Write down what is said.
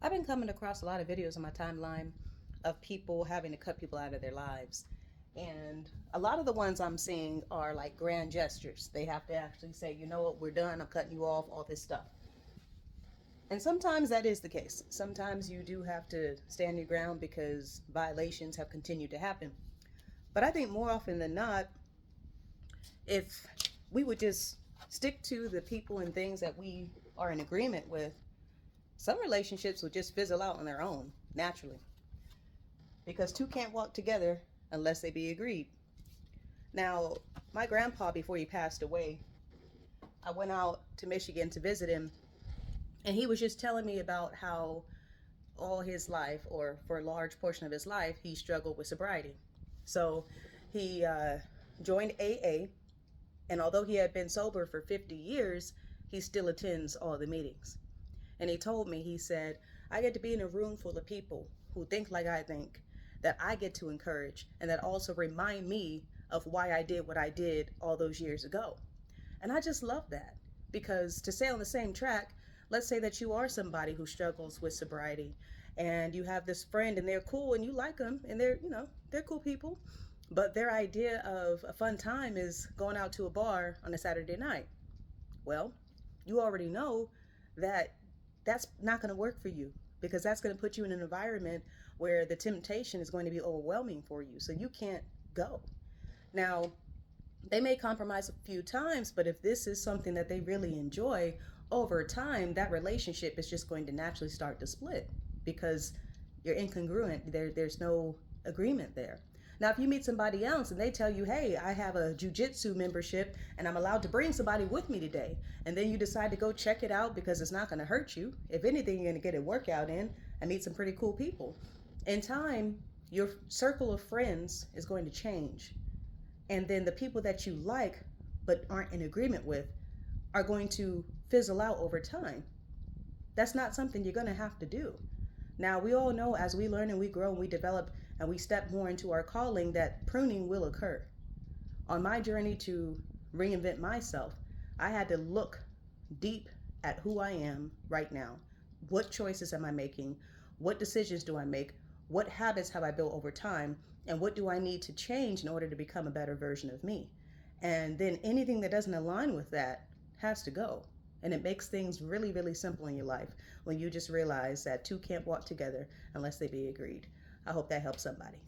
I've been coming across a lot of videos on my timeline of people having to cut people out of their lives. And a lot of the ones I'm seeing are like grand gestures. They have to actually say, you know what, we're done, I'm cutting you off, all this stuff. And sometimes that is the case. Sometimes you do have to stand your ground because violations have continued to happen. But I think more often than not, if we would just stick to the people and things that we are in agreement with, some relationships will just fizzle out on their own naturally because two can't walk together unless they be agreed. Now, my grandpa, before he passed away, I went out to Michigan to visit him, and he was just telling me about how all his life, or for a large portion of his life, he struggled with sobriety. So he joined AA, and although he had been sober for 50 years, he still attends all the meetings. And he told me, he said, I get to be in a room full of people who think like I think, that I get to encourage, and that also remind me of why I did what I did all those years ago. And I just love that, because to stay on the same track, let's say that you are somebody who struggles with sobriety and you have this friend and they're cool and you like them and they're cool people, but their idea of a fun time is going out to a bar on a Saturday night. Well, you already know that that's not going to work for you, because that's going to put you in an environment where the temptation is going to be overwhelming for you. So you can't go. Now, they may compromise a few times, but if this is something that they really enjoy, over time, that relationship is just going to naturally start to split because you're incongruent. There's no agreement there. Now, if you meet somebody else and they tell you, hey, I have a jujitsu membership and I'm allowed to bring somebody with me today, and then you decide to go check it out because it's not going to hurt you. If anything, you're going to get a workout in and meet some pretty cool people. In time, your circle of friends is going to change. And then the people that you like but aren't in agreement with are going to fizzle out over time. That's not something you're going to have to do. Now, we all know as we learn and we grow and we develop and we step more into our calling that pruning will occur. On my journey to reinvent myself, I had to look deep at who I am right now. What choices am I making? What decisions do I make? What habits have I built over time? And what do I need to change in order to become a better version of me? And then anything that doesn't align with that has to go. And it makes things really, really simple in your life when you just realize that two can't walk together unless they be agreed. I hope that helps somebody.